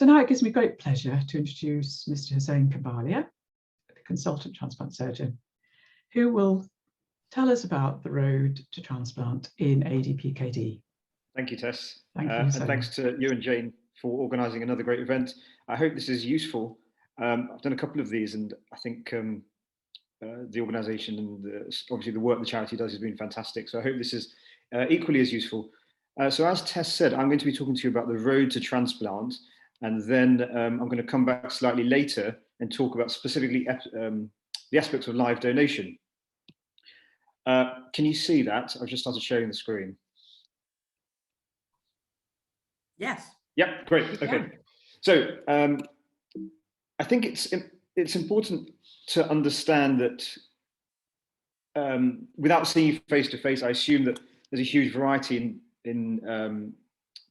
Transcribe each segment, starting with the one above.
So now it gives me great pleasure to introduce Mr. Hussein Kabalia, the consultant transplant surgeon, who will tell us about the road to transplant in ADPKD. Thank you, Tess. Thank you, and thanks to you and Jane for organising another great event. I hope this is useful. I've done a couple of these, and I think the organisation and obviously the work the charity does has been fantastic. So I hope this is equally as useful. So as Tess said, I'm going to be talking to you about the road to transplant, and then I'm going to come back slightly later and talk about specifically the aspects of live donation. Can you see that? I've just started sharing the screen. Yes. Yep, great. Okay. So I think it's important to understand that without seeing you face to face, I assume that there's a huge variety in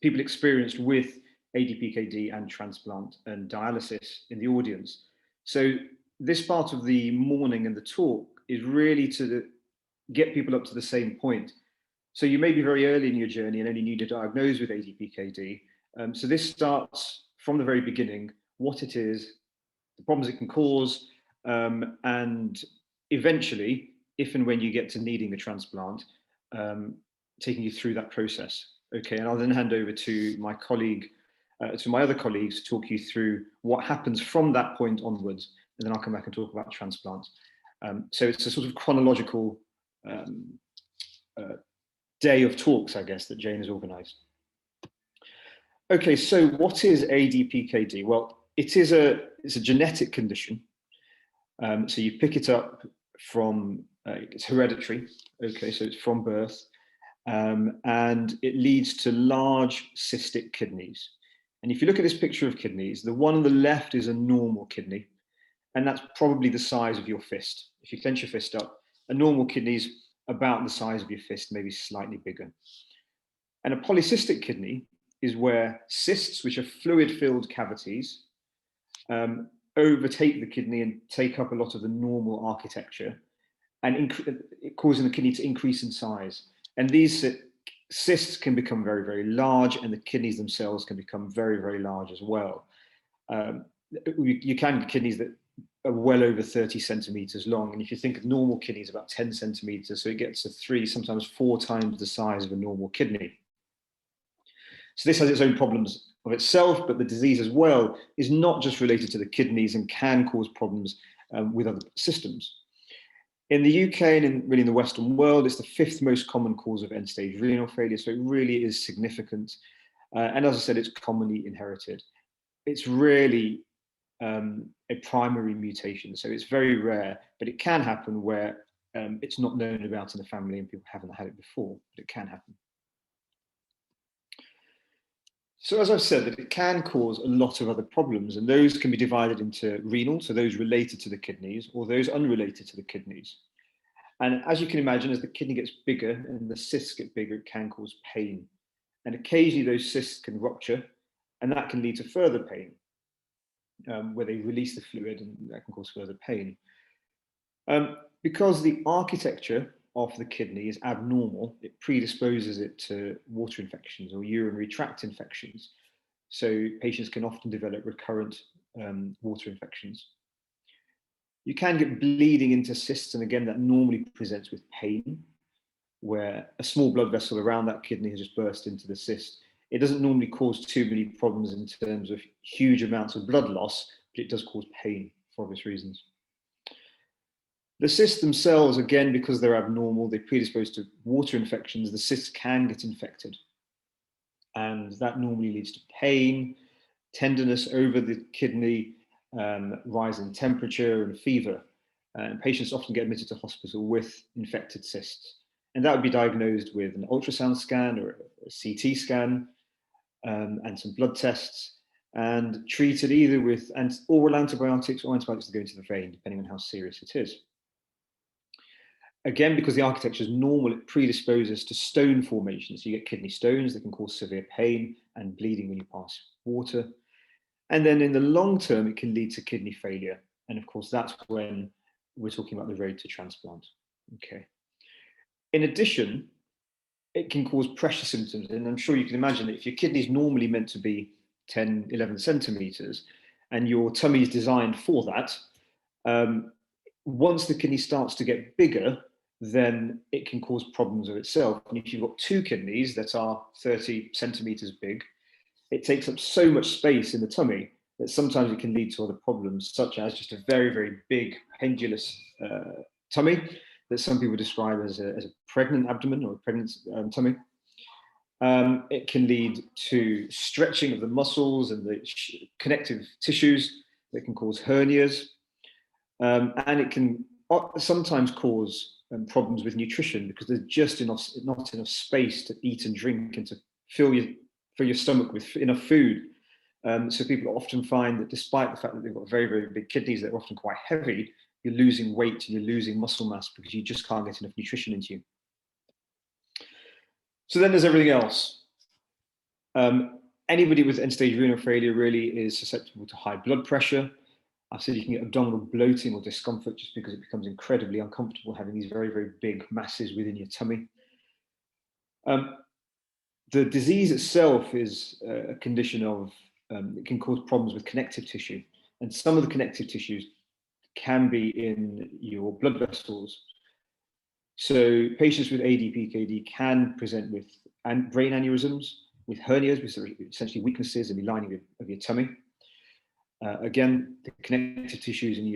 people experienced with ADPKD and transplant and dialysis in the audience. So this part of the morning and the talk is really to get people up to the same point. So you may be very early in your journey and only newly diagnosed with ADPKD. So this starts from the very beginning, what it is, the problems it can cause, and eventually, if and when you get to needing a transplant, taking you through that process. Okay, and I'll then hand over to my colleague, to my other colleagues to talk you through what happens from that point onwards, and then I'll come back and talk about transplant. So it's a sort of chronological day of talks, I guess, that Jane has organised. Okay, so what is ADPKD? Well, it's a genetic condition. So you pick it up from, it's hereditary, okay, so it's from birth, and it leads to large cystic kidneys. And if you look at this picture of kidneys, the one on the left is a normal kidney, and that's probably the size of your fist. If you clench your fist up, a normal kidney is about the size of your fist, maybe slightly bigger. And a polycystic kidney is where cysts, which are fluid-filled cavities, overtake the kidney and take up a lot of the normal architecture, and causing the kidney to increase in size. And these cysts can become very, very large, and the kidneys themselves can become very, very large as well. You can get kidneys that are well over 30 centimeters long. And if you think of normal kidneys, about 10 centimeters, so it gets to 3, sometimes 4 times the size of a normal kidney. So this has its own problems of itself, but the disease as well is not just related to the kidneys and can cause problems with other systems. In the UK and really in the Western world, it's the 5th most common cause of end-stage renal failure, so it really is significant. And as I said, it's commonly inherited. It's really a primary mutation, so it's very rare, but it can happen where it's not known about in the family and people haven't had it before, but it can happen. So as I've said, that it can cause a lot of other problems, and those can be divided into renal, so those related to the kidneys, or those unrelated to the kidneys. And as you can imagine, as the kidney gets bigger and the cysts get bigger, it can cause pain. And occasionally those cysts can rupture, and that can lead to further pain, where they release the fluid, and that can cause further pain. Because the architecture of the kidney is abnormal, it predisposes it to water infections or urinary tract infections. So patients can often develop recurrent water infections. You can get bleeding into cysts, and again, that normally presents with pain, where a small blood vessel around that kidney has just burst into the cyst. It doesn't normally cause too many problems in terms of huge amounts of blood loss, but it does cause pain for obvious reasons. The cysts themselves, again, because they're abnormal, they predispose to water infections, the cysts can get infected. And that normally leads to pain, tenderness over the kidney, rise in temperature and fever. And patients often get admitted to hospital with infected cysts. And that would be diagnosed with an ultrasound scan or a CT scan and some blood tests, and treated either with oral antibiotics or antibiotics that go into the vein, depending on how serious it is. Again, because the architecture is normal, it predisposes to stone formation. So you get kidney stones that can cause severe pain and bleeding when you pass water. And then in the long term, it can lead to kidney failure. And of course, that's when we're talking about the road to transplant. Okay. In addition, it can cause pressure symptoms. And I'm sure you can imagine that if your kidney is normally meant to be 10, 11 centimeters, and your tummy is designed for that, once the kidney starts to get bigger, then it can cause problems of itself. And if you've got two kidneys that are 30 centimeters big, it takes up so much space in the tummy that sometimes it can lead to other problems, such as just a very, very big pendulous tummy that some people describe as a pregnant abdomen or a pregnant tummy. It can lead to stretching of the muscles and the connective tissues that can cause hernias. And it can sometimes cause problems with nutrition because there's just not enough space to eat and drink and to fill your stomach with enough food. So people often find that despite the fact that they've got very, very big kidneys, they're often quite heavy, you're losing weight and you're losing muscle mass because you just can't get enough nutrition into you. So then there's everything else. Anybody with end-stage renal failure really is susceptible to high blood pressure. I've said you can get abdominal bloating or discomfort just because it becomes incredibly uncomfortable having these very, very big masses within your tummy. The disease itself is a condition of, it can cause problems with connective tissue. And some of the connective tissues can be in your blood vessels. So patients with ADPKD can present with brain aneurysms, with hernias, which are essentially weaknesses in the lining of your tummy. Again, the connective tissues in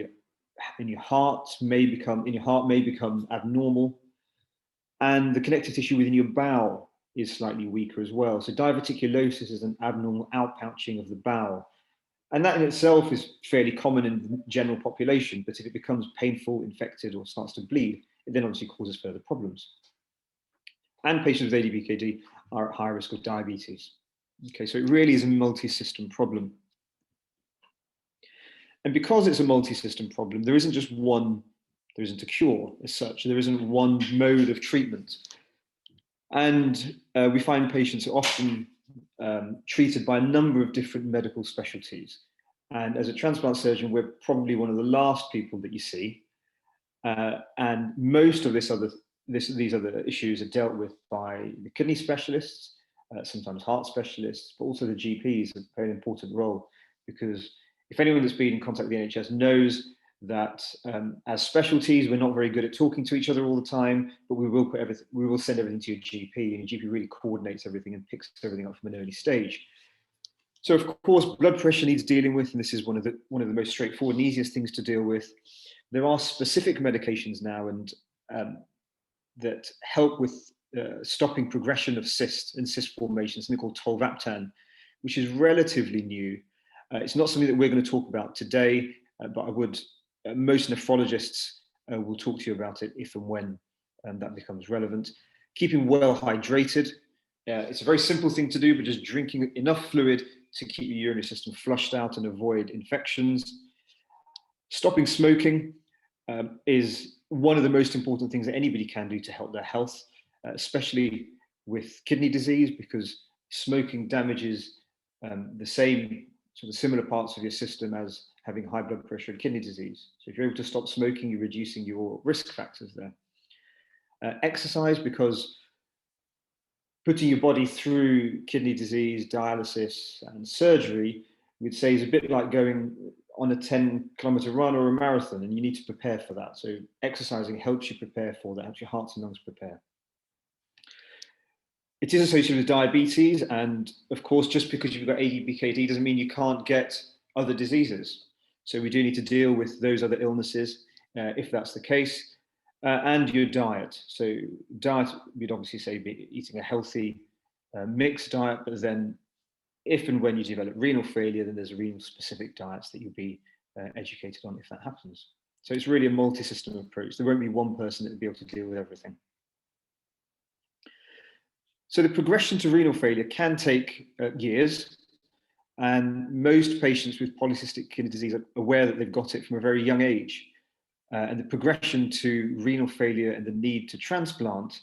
your heart may become abnormal, and the connective tissue within your bowel is slightly weaker as well. So diverticulosis is an abnormal outpouching of the bowel, and that in itself is fairly common in the general population. But if it becomes painful, infected, or starts to bleed, it then obviously causes further problems. And patients with ADPKD are at high risk of diabetes. Okay, so it really is a multi-system problem. And because it's a multi-system problem, there isn't a cure as such. There isn't one mode of treatment. And we find patients are often treated by a number of different medical specialties. And as a transplant surgeon, we're probably one of the last people that you see. And most of these other issues are dealt with by the kidney specialists, sometimes heart specialists, but also the GPs play an important role, because if anyone that's been in contact with the NHS knows that as specialties, we're not very good at talking to each other all the time, but we will send everything to your GP, and your GP really coordinates everything and picks everything up from an early stage. So of course, blood pressure needs dealing with, and this is one of the most straightforward and easiest things to deal with. There are specific medications now and that help with stopping progression of cysts and cyst formation, something called tolvaptan, which is relatively new. It's not something that we're going to talk about today, but most nephrologists will talk to you about it if and when that becomes relevant. Keeping well hydrated. It's a very simple thing to do, but just drinking enough fluid to keep your urinary system flushed out and avoid infections. Stopping smoking is one of the most important things that anybody can do to help their health, especially with kidney disease, because smoking damages the similar parts of your system as having high blood pressure and kidney disease. So if you're able to stop smoking, you're reducing your risk factors there. Exercise, because putting your body through kidney disease, dialysis, and surgery, we'd say is a bit like going on a 10-kilometer run or a marathon, and you need to prepare for that. So exercising helps you prepare for that, helps your heart and lungs prepare. It is associated with diabetes, and of course, just because you've got ADPKD doesn't mean you can't get other diseases. So we do need to deal with those other illnesses if that's the case. And your diet. So diet, we'd obviously say be eating a healthy mixed diet, but then if and when you develop renal failure, then there's renal specific diets that you'll be educated on if that happens. So it's really a multi-system approach. There won't be one person that will be able to deal with everything. So the progression to renal failure can take years, and most patients with polycystic kidney disease are aware that they've got it from a very young age. And the progression to renal failure and the need to transplant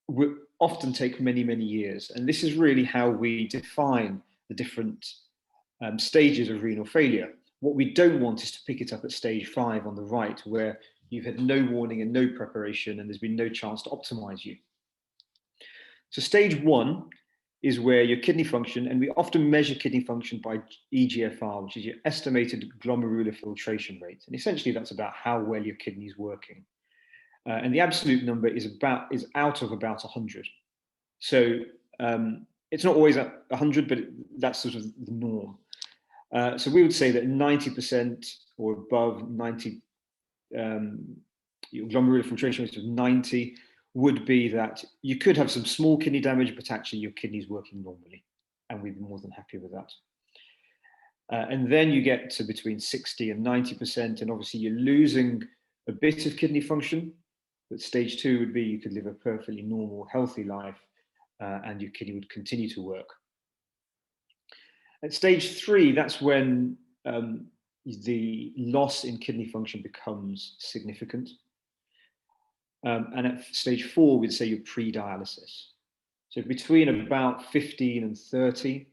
will often take many, many years. And this is really how we define the different stages of renal failure. What we don't want is to pick it up at stage 5 on the right, where you've had no warning and no preparation, and there's been no chance to optimize you. So stage 1 is where your kidney function, and we often measure kidney function by EGFR, which is your estimated glomerular filtration rate. And essentially that's about how well your kidney is working. And the absolute number is out of about 100. So it's not always at 100, but that's sort of the norm. So we would say that 90% or above 90, your glomerular filtration rate of 90 would be that you could have some small kidney damage, but actually your kidney is working normally, and we'd be more than happy with that. And then you get to between 60 and 90%, and obviously you're losing a bit of kidney function, but stage 2 would be you could live a perfectly normal, healthy life, and your kidney would continue to work. At stage 3, that's when the loss in kidney function becomes significant. And at stage 4, we'd say you're pre-dialysis. So between about 15 and 30,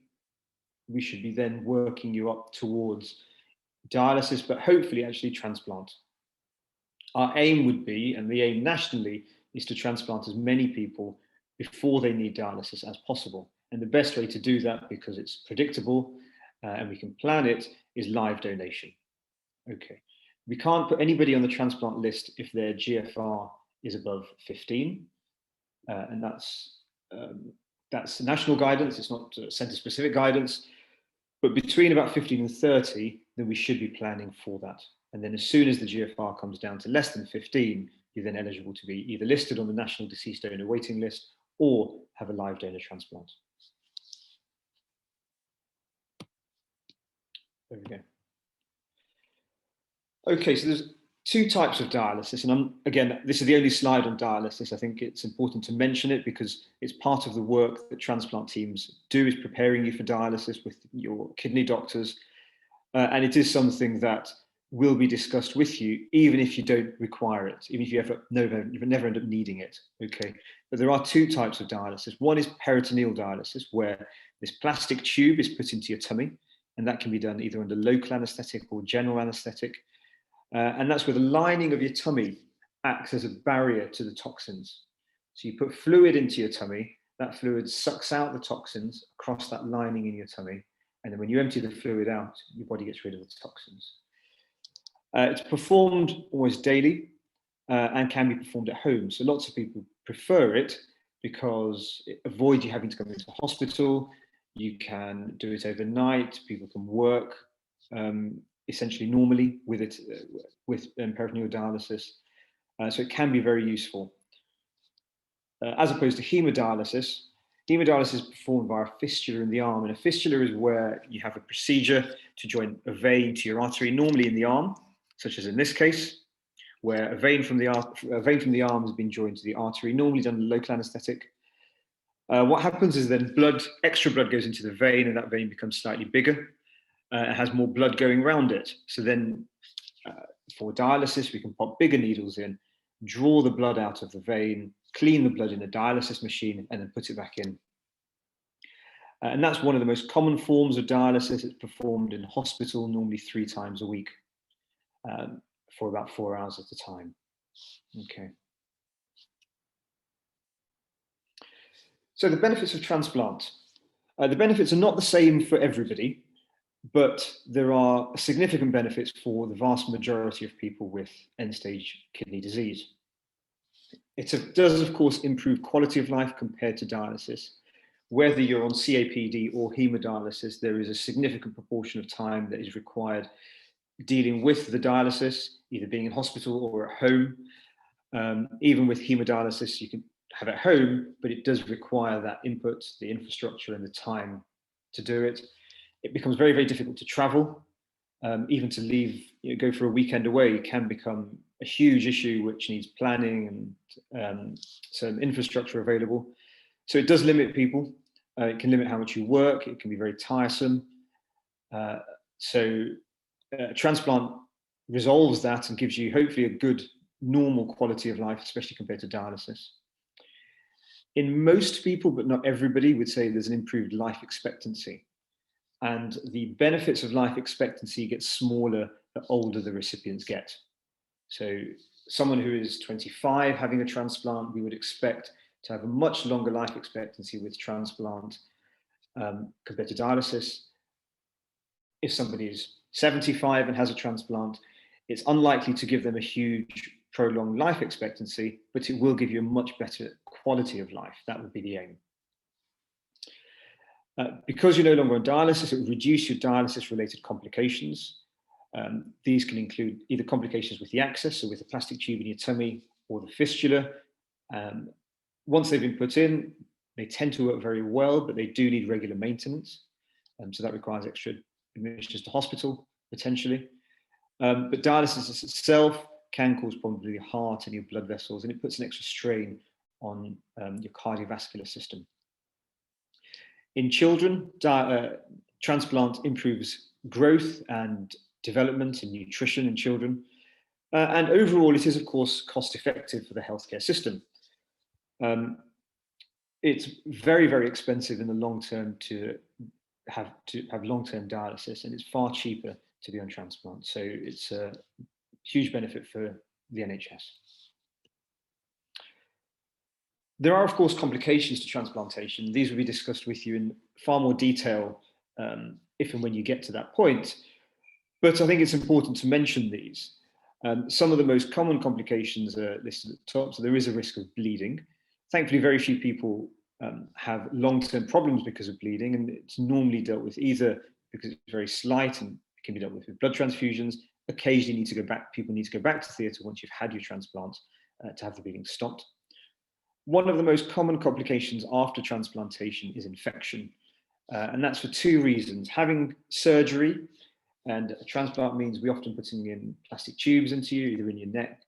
we should be then working you up towards dialysis, but hopefully actually transplant. Our aim would be, and the aim nationally, is to transplant as many people before they need dialysis as possible. And the best way to do that, because it's predictable and we can plan it, is live donation. Okay, we can't put anybody on the transplant list if their GFR is above 15, and that's national guidance. It's not centre-specific guidance, but between about 15 and 30, then we should be planning for that. And then as soon as the GFR comes down to less than 15, you're then eligible to be either listed on the National Deceased Donor Waiting List or have a live donor transplant. There we go. Okay, so there's 2 types of dialysis, and again, this is the only slide on dialysis. I think it's important to mention it because it's part of the work that transplant teams do, is preparing you for dialysis with your kidney doctors, and it is something that will be discussed with you, even if you don't require it, even if you never end up needing it. Okay, but there are 2 types of dialysis. One is peritoneal dialysis, where this plastic tube is put into your tummy, and that can be done either under local anaesthetic or general anaesthetic. And that's where the lining of your tummy acts as a barrier to the toxins. So you put fluid into your tummy, that fluid sucks out the toxins across that lining in your tummy, and then when you empty the fluid out, your body gets rid of the toxins. It's performed almost daily and can be performed at home. So lots of people prefer it because it avoids you having to come into hospital. You can do it overnight. People can work essentially normally with it, with peritoneal dialysis. So it can be very useful. As opposed to hemodialysis. Hemodialysis is performed via a fistula in the arm, and a fistula is where you have a procedure to join a vein to your artery, normally in the arm, such as in this case, where a vein from the arm has been joined to the artery, normally done with local anaesthetic. What happens is then extra blood goes into the vein, and that vein becomes slightly bigger. It has more blood going around it. So then for dialysis, we can pop bigger needles in, draw the blood out of the vein, clean the blood in a dialysis machine, and then put it back in. And that's one of the most common forms of dialysis. It's performed in hospital, normally 3 times a week, for about 4 hours at a time. Okay. So the benefits of transplant. The benefits are not the same for everybody, but there are significant benefits for the vast majority of people with end-stage kidney disease. It does, of course, improve quality of life compared to dialysis. Whether you're on CAPD or hemodialysis, there is a significant proportion of time that is required dealing with the dialysis, either being in hospital or at home. Even with hemodialysis, you can have it at home, but it does require that input, the infrastructure and the time to do it. It becomes very, very difficult to travel. Even to leave, go for a weekend away can become a huge issue, which needs planning and some infrastructure available. So it does limit people. It can limit how much you work. It can be very tiresome. Transplant resolves that and gives you hopefully a good, normal quality of life, especially compared to dialysis. In most people, but not everybody, would say there's an improved life expectancy. And the benefits of life expectancy get smaller the older the recipients get. So someone who is 25 having a transplant, we would expect to have a much longer life expectancy with transplant compared to dialysis. If somebody is 75 and has a transplant, it's unlikely to give them a huge prolonged life expectancy, but it will give you a much better quality of life. That would be the aim. Because you're no longer on dialysis, it will reduce your dialysis-related complications. These can include either complications with the access, so with the plastic tube in your tummy, or the fistula. Once they've been put in, they tend to work very well, but they do need regular maintenance. So that requires extra admissions to hospital, potentially. But dialysis itself can cause problems with your heart and your blood vessels, and it puts an extra strain on your cardiovascular system. In children, transplant improves growth and development and nutrition in children. And overall, it is, of course, cost effective for the healthcare system. It's very, very expensive in the long term to have long-term dialysis, and it's far cheaper to be on transplant. So it's a huge benefit for the NHS. There are, of course, complications to transplantation. These will be discussed with you in far more detail if and when you get to that point. But I think it's important to mention these. Some of the most common complications are listed at the top. So there is a risk of bleeding. Thankfully, very few people have long-term problems because of bleeding, and it's normally dealt with either because it's very slight and it can be dealt with blood transfusions. Occasionally, people need to go back to theatre once you've had your transplant to have the bleeding stopped. One of the most common complications after transplantation is infection, and that's for two reasons. Having surgery, and a transplant means we often putting in plastic tubes into you, either in your neck,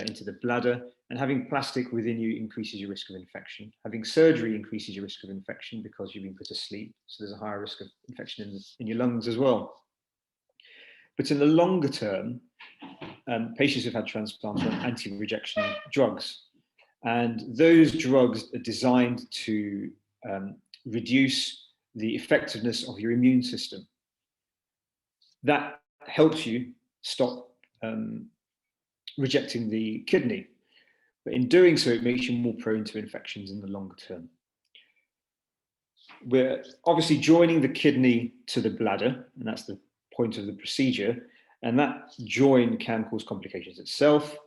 into the bladder, and having plastic within you increases your risk of infection. Having surgery increases your risk of infection because you've been put to sleep, so there's a higher risk of infection in your lungs as well. But in the longer term, patients who've had transplants are on anti-rejection drugs. And those drugs are designed to reduce the effectiveness of your immune system. That helps you stop rejecting the kidney. But in doing so, it makes you more prone to infections in the longer term. We're obviously joining the kidney to the bladder, and that's the point of the procedure. And that join can cause complications itself.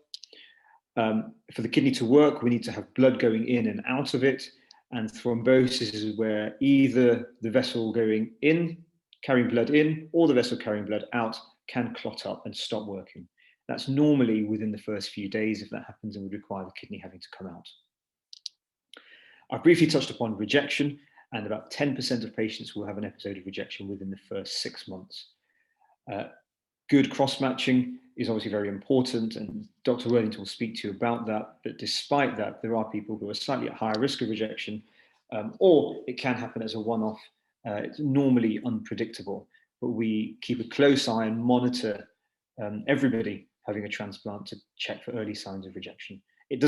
For the kidney to work, we need to have blood going in and out of it. And thrombosis is where either the vessel going in, carrying blood in, or the vessel carrying blood out can clot up and stop working. That's normally within the first few days if that happens, and would require the kidney having to come out. I've briefly touched upon rejection, and about 10% of patients will have an episode of rejection within the first 6 months. Good cross-matching is obviously very important, and Dr. Worthington will speak to you about that. But despite that, there are people who are slightly at higher risk of rejection, or it can happen as a one-off. It's normally unpredictable, but we keep a close eye and monitor everybody having a transplant to check for early signs of rejection. It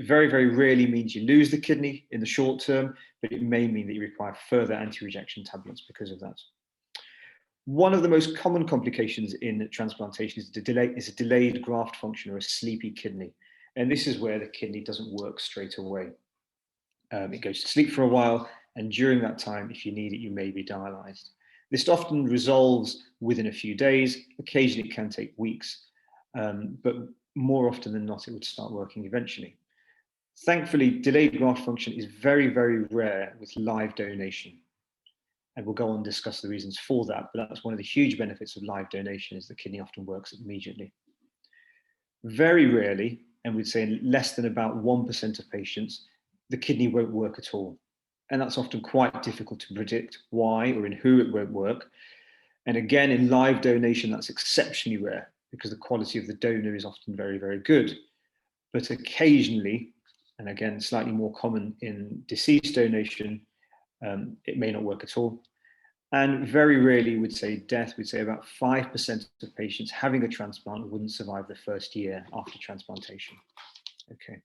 very, very rarely means you lose the kidney in the short term, but it may mean that you require further anti-rejection tablets because of that. One of the most common complications in transplantation is a delayed graft function, or a sleepy kidney. And this is where the kidney doesn't work straight away. It goes to sleep for a while, and during that time, if you need it, you may be dialyzed. This often resolves within a few days. Occasionally, it can take weeks, but more often than not, it would start working eventually. Thankfully, delayed graft function is very, very rare with live donation. And we'll go on and discuss the reasons for that, but that's one of the huge benefits of live donation, is the kidney often works immediately. Very rarely, and we'd say in less than about 1% of patients, the kidney won't work at all. And that's often quite difficult to predict why or in who it won't work. And again, in live donation, that's exceptionally rare because the quality of the donor is often very, very good. But occasionally, and again, slightly more common in deceased donation, it may not work at all. And very rarely we'd say death. We'd say about 5% of patients having a transplant wouldn't survive the first year after transplantation. Okay.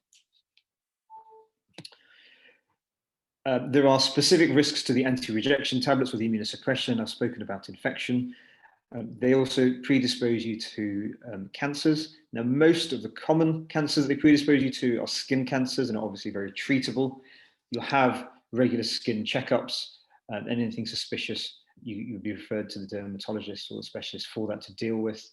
There are specific risks to the anti-rejection tablets with immunosuppression. I've spoken about infection. They also predispose you to cancers. Now, most of the common cancers they predispose you to are skin cancers and are obviously very treatable. You'll have regular skin checkups, and anything suspicious, you'd be referred to the dermatologist or the specialist for that to deal with.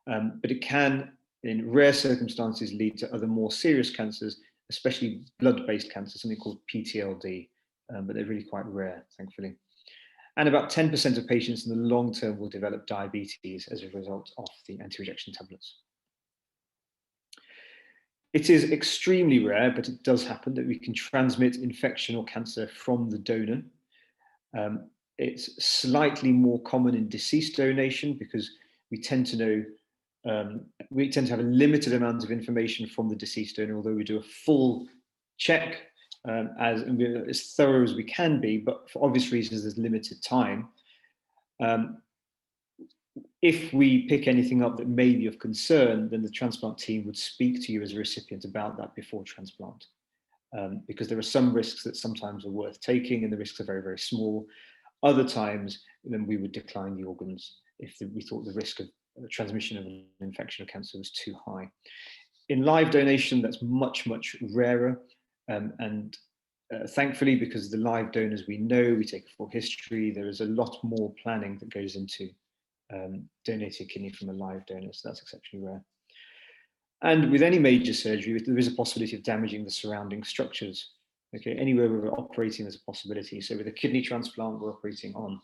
But it can, in rare circumstances, lead to other more serious cancers, especially blood-based cancers, something called PTLD, but they're really quite rare, thankfully. And about 10% of patients in the long term will develop diabetes as a result of the anti-rejection tablets. It is extremely rare, but it does happen that we can transmit infection or cancer from the donor. It's slightly more common in deceased donation because we tend to have a limited amount of information from the deceased donor, although we do a full check as thorough as we can be, but for obvious reasons, there's limited time. If we pick anything up that may be of concern, then the transplant team would speak to you as a recipient about that before transplant, because there are some risks that sometimes are worth taking, and the risks are very, very small. Other times, then we would decline the organs if we thought the risk of transmission of an infection or cancer was too high. In live donation, that's much, much rarer. Thankfully, because the live donors we know, we take a full history, there is a lot more planning that goes into donating a kidney from a live donor, so that's exceptionally rare. And with any major surgery, there is a possibility of damaging the surrounding structures. Okay, anywhere we're operating, there's a possibility. So with a kidney transplant, we're operating on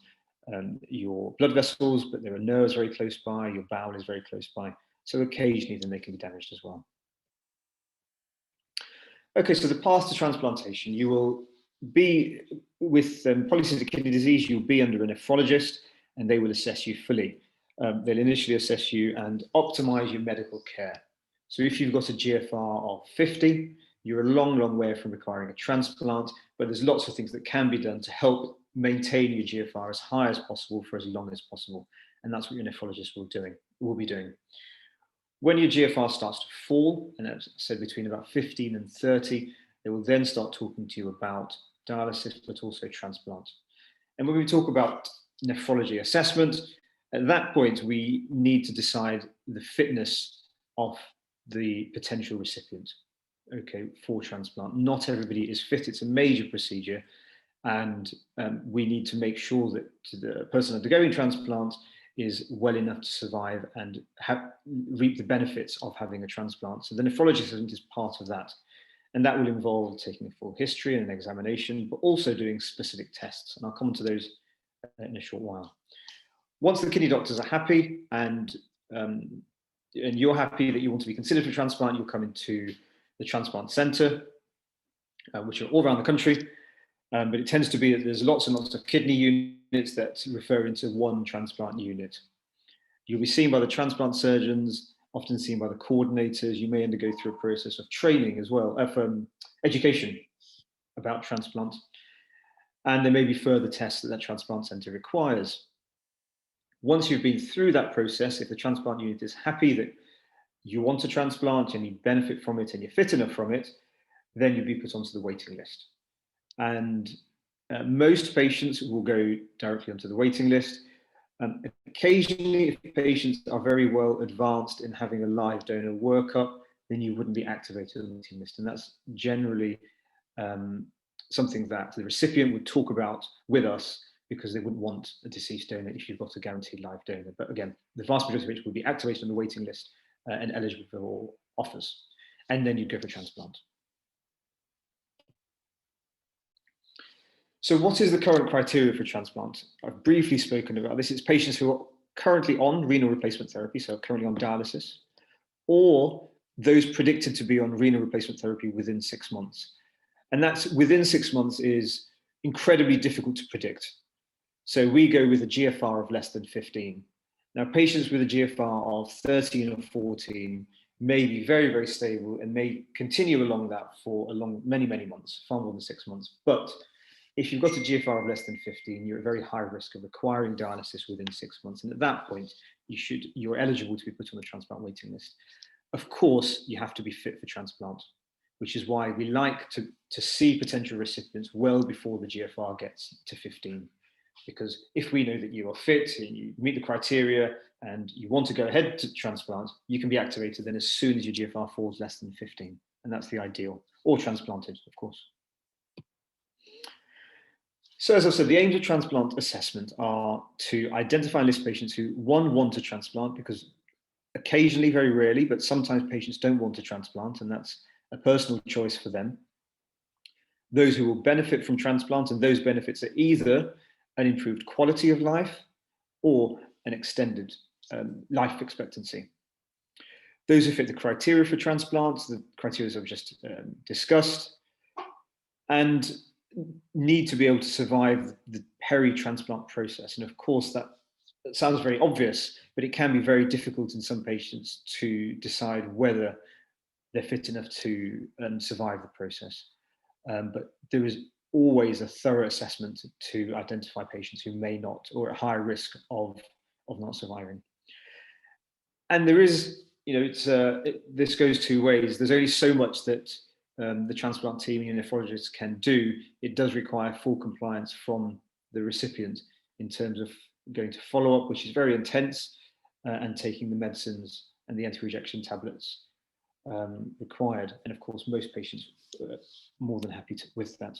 your blood vessels, but there are nerves very close by, your bowel is very close by. So occasionally then they can be damaged as well. Okay, so the path to transplantation, you will be with polycystic kidney disease, you'll be under a nephrologist and they will assess you fully. They'll initially assess you and optimize your medical care. So if you've got a GFR of 50, you're a long, long way from requiring a transplant, but there's lots of things that can be done to help maintain your GFR as high as possible for as long as possible. And that's what your nephrologist will be doing. When your GFR starts to fall, and as I said, between about 15 and 30, they will then start talking to you about dialysis, but also transplant. And when we talk about nephrology assessment, at that point, we need to decide the fitness of the potential recipient, okay, for transplant. Not everybody is fit. It's a major procedure. And we need to make sure that the person undergoing transplant is well enough to survive and reap the benefits of having a transplant. So the nephrology assessment is part of that. And that will involve taking a full history and an examination, but also doing specific tests. And I'll come to those in a short while. Once the kidney doctors are happy and you're happy that you want to be considered for transplant, you'll come into the transplant centre, which are all around the country. But it tends to be that there's lots and lots of kidney units that refer into one transplant unit. You'll be seen by the transplant surgeons, often seen by the coordinators. You may undergo through a process of training as well, education about transplant. And there may be further tests that transplant centre requires. Once you've been through that process, if the transplant unit is happy that you want a transplant and you benefit from it and you're fit enough from it, then you'll be put onto the waiting list. And most patients will go directly onto the waiting list. Occasionally, if patients are very well advanced in having a live donor workup, then you wouldn't be activated on the waiting list. And that's generally something that the recipient would talk about with us because they wouldn't want a deceased donor if you've got a guaranteed live donor. But again, the vast majority of it will be activated on the waiting list and eligible for all offers. And then you'd go for transplant. So what is the current criteria for transplant? I've briefly spoken about this. It's patients who are currently on renal replacement therapy, so currently on dialysis, or those predicted to be on renal replacement therapy within 6 months. And that's within 6 months is incredibly difficult to predict. So we go with a GFR of less than 15. Now, patients with a GFR of 13 or 14 may be very, very stable and may continue along that for many, many months, far more than 6 months. But if you've got a GFR of less than 15, you're at very high risk of requiring dialysis within 6 months. And at that point, you're eligible to be put on the transplant waiting list. Of course, you have to be fit for transplant, which is why we like to see potential recipients well before the GFR gets to 15. Because if we know that you are fit and you meet the criteria and you want to go ahead to transplant, you can be activated then as soon as your GFR falls less than 15. And that's the ideal, or transplanted, of course. So as I said, the aims of transplant assessment are to identify and list patients who, one, want a transplant, because occasionally, very rarely, but sometimes patients don't want a transplant, and that's a personal choice for them. Those who will benefit from transplant, and those benefits are either an improved quality of life or an extended life expectancy. Those who fit the criteria for transplants, the criteria I've just discussed, and need to be able to survive the peri-transplant process. And of course, that sounds very obvious, but it can be very difficult in some patients to decide whether they're fit enough to survive the process. But there is always a thorough assessment to identify patients who may not, or at higher risk of not surviving. And there is, this goes two ways. There's only so much that the transplant team and nephrologists can do. It does require full compliance from the recipient in terms of going to follow-up, which is very intense, and taking the medicines and the anti-rejection tablets required. And of course, most patients are more than happy with that.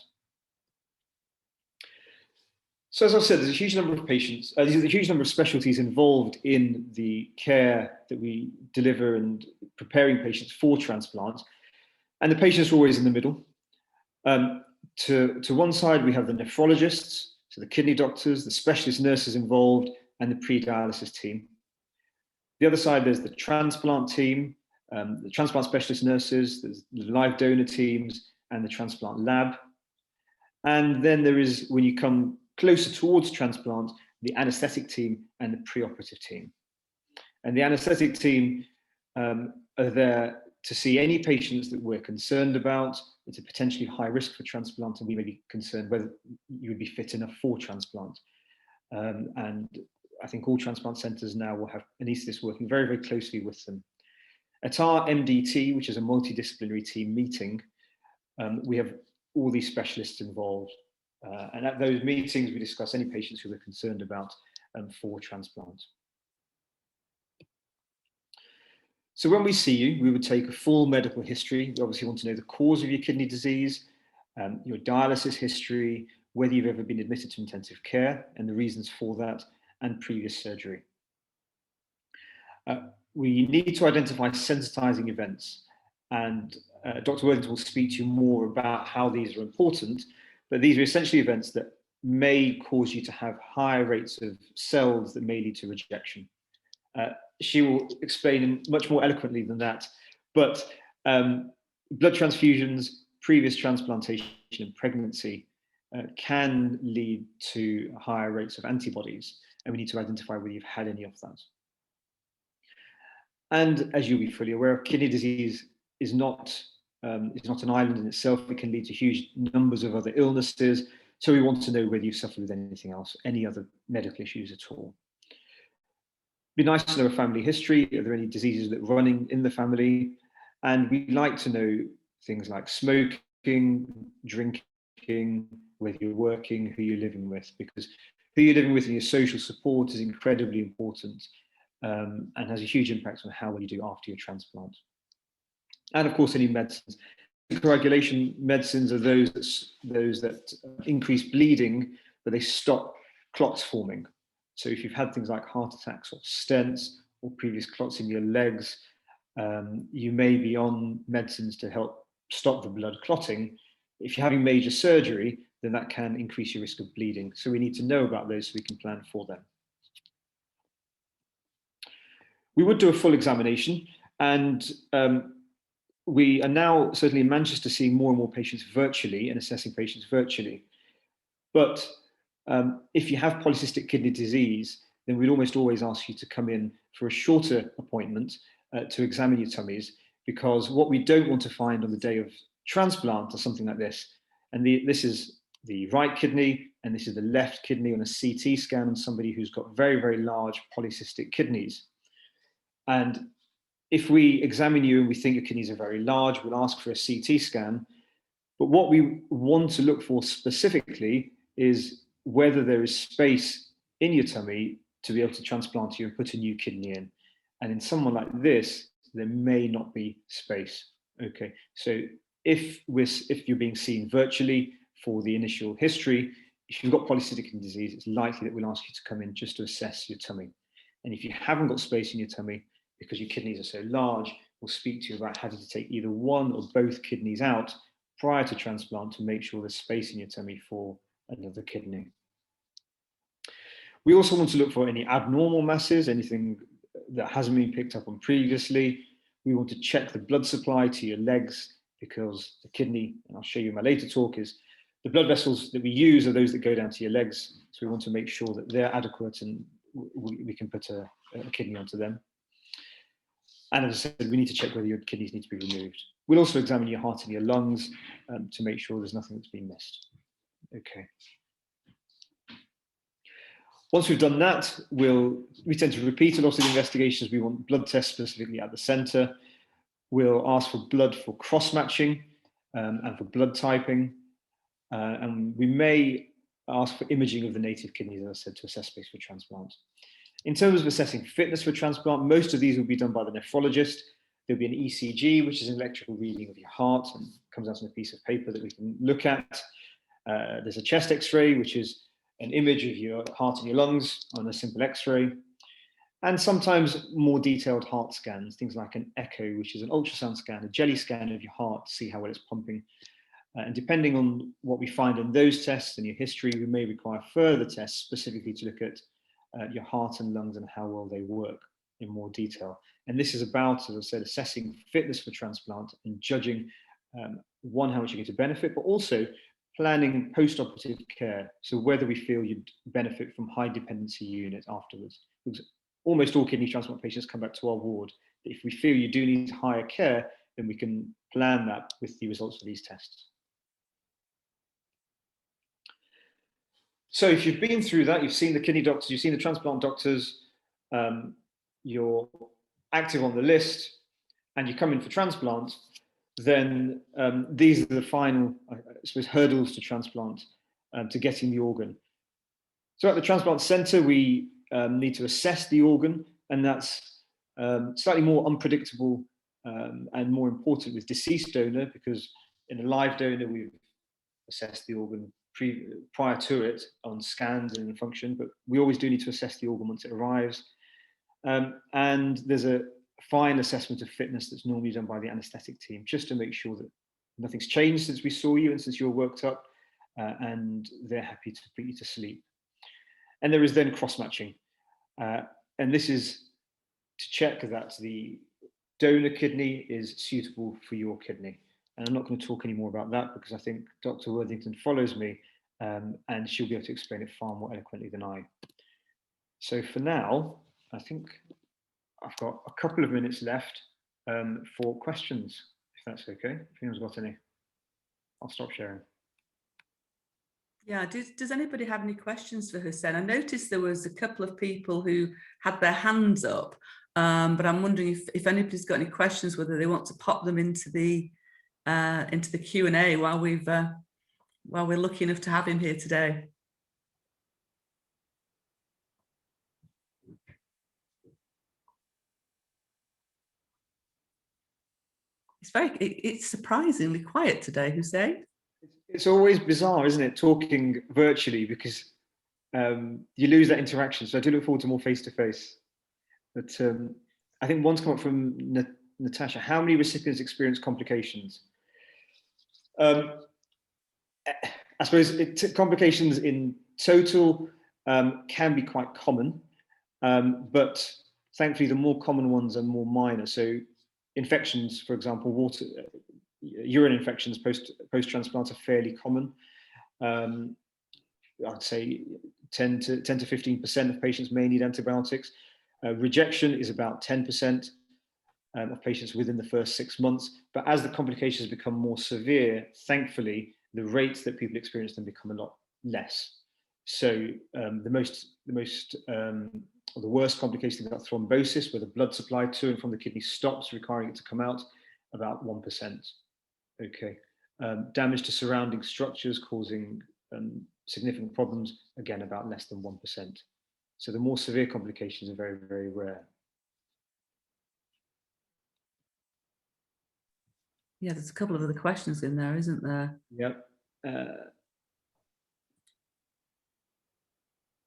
So as I said, there's a huge number of patients, there's a huge number of specialties involved in the care that we deliver and preparing patients for transplant. And the patients are always in the middle. To one side, we have the nephrologists, so the kidney doctors, the specialist nurses involved, and the pre-dialysis team. The other side, there's the transplant team, the transplant specialist nurses, there's the live donor teams, and the transplant lab. And then there is, when you come closer towards transplant, the anaesthetic team and the preoperative team. And the anaesthetic team are there to see any patients that we're concerned about, that's a potentially high risk for transplant, and we may be concerned whether you would be fit enough for transplant. And I think all transplant centres now will have anaesthetists working very, very closely with them. At our MDT, which is a multidisciplinary team meeting, we have all these specialists involved. And at those meetings, we discuss any patients who we're concerned about for transplant. So when we see you, we would take a full medical history. We obviously want to know the cause of your kidney disease, your dialysis history, whether you've ever been admitted to intensive care and the reasons for that, and previous surgery. We need to identify sensitizing events, and Dr. Worthington will speak to you more about how these are important, but these are essentially events that may cause you to have higher rates of cells that may lead to rejection. She will explain much more eloquently than that, but blood transfusions, previous transplantation and pregnancy can lead to higher rates of antibodies, and we need to identify whether you've had any of that. And as you'll be fully aware of, kidney disease is not an island in itself. It can lead to huge numbers of other illnesses. So we want to know whether you've suffered with anything else, any other medical issues at all. It'd be nice to know a family history. Are there any diseases that are running in the family? And we'd like to know things like smoking, drinking, whether you're working, who you're living with, because who you're living with and your social support is incredibly important, and has a huge impact on how well you do after your transplant. And of course, any medicines. Coagulation medicines are those that increase bleeding, but they stop clots forming. So if you've had things like heart attacks or stents or previous clots in your legs, you may be on medicines to help stop the blood clotting. If you're having major surgery, then that can increase your risk of bleeding. So we need to know about those so we can plan for them. We would do a full examination, and we are now, certainly in Manchester, seeing more and more patients virtually and assessing patients virtually. But if you have polycystic kidney disease, then we'd almost always ask you to come in for a shorter appointment to examine your tummies, because what we don't want to find on the day of transplant is something like this. And this is the right kidney, and this is the left kidney on a CT scan on somebody who's got very, very large polycystic kidneys. And if we examine you and we think your kidneys are very large, we'll ask for a CT scan. But what we want to look for specifically is whether there is space in your tummy to be able to transplant you and put a new kidney in. And in someone like this, there may not be space. Okay, so if you're being seen virtually for the initial history, if you've got polycystic kidney disease, it's likely that we'll ask you to come in just to assess your tummy. And if you haven't got space in your tummy because your kidneys are so large, we'll speak to you about having to take either one or both kidneys out prior to transplant to make sure there's space in your tummy for another kidney. We also want to look for any abnormal masses, anything that hasn't been picked up on previously. We want to check the blood supply to your legs, because the kidney, and I'll show you in my later talk, is the blood vessels that we use are those that go down to your legs. So we want to make sure that they're adequate and we can put a kidney onto them. And as I said, we need to check whether your kidneys need to be removed. We'll also examine your heart and your lungs to make sure there's nothing that's been missed. Okay. Once we've done that, we tend to repeat a lot of the investigations. We want blood tests specifically at the center. We'll ask for blood for cross-matching and for blood typing. And we may ask for imaging of the native kidneys, as I said, to assess space for transplant. In terms of assessing fitness for transplant, most of these will be done by the nephrologist. There'll be an ECG, which is an electrical reading of your heart, and comes out on a piece of paper that we can look at. There's a chest X-ray, which is an image of your heart and your lungs on a simple X-ray. And sometimes more detailed heart scans, things like an echo, which is an ultrasound scan, a jelly scan of your heart to see how well it's pumping. And depending on what we find on those tests and your history, we may require further tests specifically to look at your heart and lungs and how well they work in more detail. And this is about, as I said, assessing fitness for transplant and judging, one, how much you get to benefit, but also planning post-operative care. So whether we feel you'd benefit from high dependency unit afterwards. Because almost all kidney transplant patients come back to our ward. If we feel you do need higher care, then we can plan that with the results of these tests. So if you've been through that, you've seen the kidney doctors, you've seen the transplant doctors, you're active on the list, and you come in for transplant, then these are the final, I suppose, hurdles to transplant, to getting the organ. So at the transplant centre, we need to assess the organ, and that's slightly more unpredictable and more important with deceased donor, because in a live donor, we've assessed the organ prior to it on scans and function, but we always do need to assess the organ once it arrives. And there's a fine assessment of fitness that's normally done by the anaesthetic team, just to make sure that nothing's changed since we saw you and since you're worked up, and they're happy to put you to sleep. And there is then cross-matching. And this is to check that the donor kidney is suitable for your kidney. And I'm not going to talk any more about that because I think Dr. Worthington follows me, and she'll be able to explain it far more eloquently than I. So for now, I think I've got a couple of minutes left for questions, if that's okay. If anyone's got any, I'll stop sharing. Yeah, does anybody have any questions for Hussein? I noticed there was a couple of people who had their hands up, but I'm wondering if anybody's got any questions, whether they want to pop them into the Q&A while we're lucky enough to have him here today. It's surprisingly quiet today, Hussein. It's always bizarre, isn't it, talking virtually, because you lose that interaction. So I do look forward to more face-to-face. But I think one's come up from Natasha. How many recipients experience complications? I suppose complications in total can be quite common, but thankfully the more common ones are more minor. So infections, for example, urine infections post-transplant are fairly common. I'd say 10 to 15% of patients may need antibiotics. Rejection is about 10% of patients within the first 6 months. But as the complications become more severe, thankfully, the rates that people experience them become a lot less. So the worst complications about thrombosis, where the blood supply to and from the kidney stops, requiring it to come out, about 1%. Okay. Damage to surrounding structures causing significant problems, again, about less than 1%. So the more severe complications are very, very rare. Yeah, there's a couple of other questions in there, isn't there? Yep.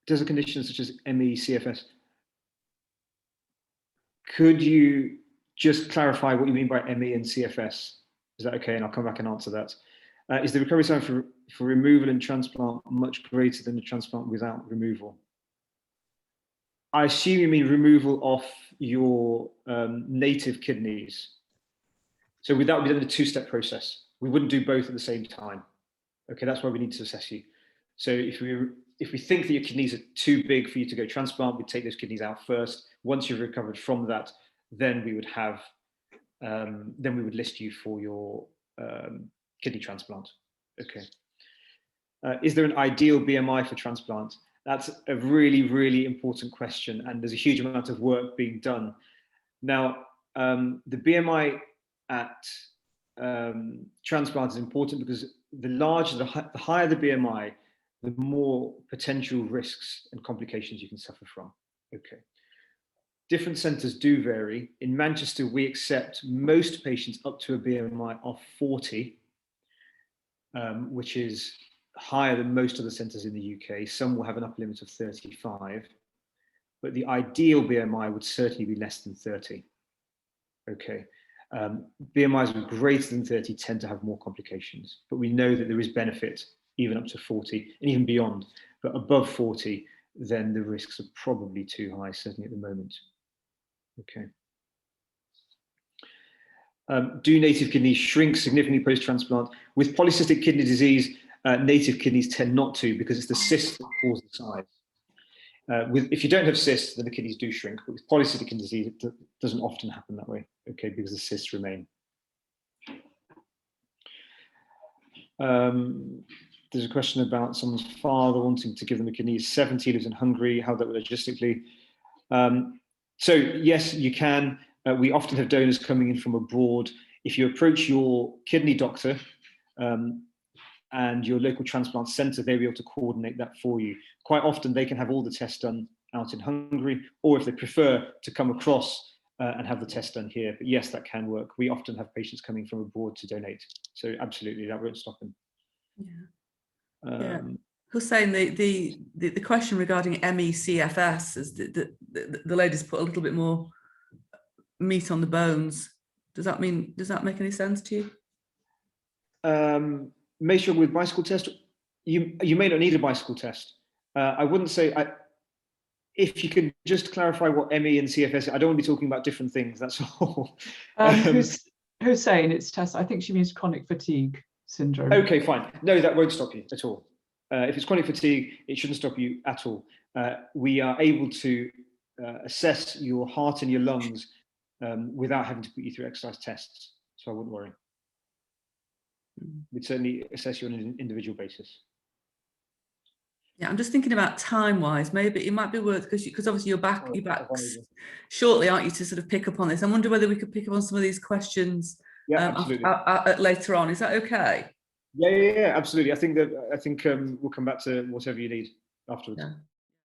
does a condition such as ME, CFS, could you just clarify what you mean by ME and CFS? Is that okay? And I'll come back and answer that. Is the recovery time for removal and transplant much greater than the transplant without removal? I assume you mean removal of your native kidneys. So that would be a two-step process. We wouldn't do both at the same time. Okay, that's why we need to assess you. So if we think that your kidneys are too big for you to go transplant, we take those kidneys out first. Once you've recovered from that, then we would have, then we would list you for your kidney transplant. Okay. Is there an ideal BMI for transplant? That's a really, really important question, and there's a huge amount of work being done. Now, the BMI at transplant is important because the higher the BMI, the more potential risks and complications you can suffer from. Okay. Different centres do vary. In Manchester, we accept most patients up to a BMI of 40, which is higher than most other centres in the UK. Some will have an upper limit of 35, but the ideal BMI would certainly be less than 30. Okay. BMIs with greater than 30 tend to have more complications, but we know that there is benefit even up to 40 and even beyond, but above 40, then the risks are probably too high, certainly at the moment. Okay. Do native kidneys shrink significantly post-transplant? With polycystic kidney disease, native kidneys tend not to, because it's the cysts that cause the size. If you don't have cysts, then the kidneys do shrink, but with polycystic kidney disease, it doesn't often happen that way, okay, because the cysts remain. There's a question about someone's father wanting to give them a kidney. He's 70, lives in Hungary, how that would logistically. So yes, you can. We often have donors coming in from abroad. If you approach your kidney doctor and your local transplant centre, they'll be able to coordinate that for you. Quite often they can have all the tests done out in Hungary, or if they prefer to come across and have the test done here. But yes, that can work. We often have patients coming from abroad to donate. So absolutely, that won't stop them. Yeah. Yeah. Hussein, the question regarding ME/CFS is the lady's put a little bit more meat on the bones. Does that make any sense to you? May struggle with bicycle test. You may not need a bicycle test. I wouldn't say. If you could just clarify what ME and CFS. I don't want to be talking about different things. That's all. Hussein, it's Tess. I think she means chronic fatigue syndrome. Okay, fine. No, that won't stop you at all. If it's chronic fatigue, it shouldn't stop you at all. We are able to assess your heart and your lungs without having to put you through exercise tests. So I wouldn't worry. We'd certainly assess you on an individual basis. Yeah, I'm just thinking about time-wise. Maybe it might be worth, because obviously you're back shortly, aren't you, to sort of pick up on this. I wonder whether we could pick up on some of these questions later on. Is that okay? Yeah, absolutely. I think we'll come back to whatever you need afterwards. Yeah.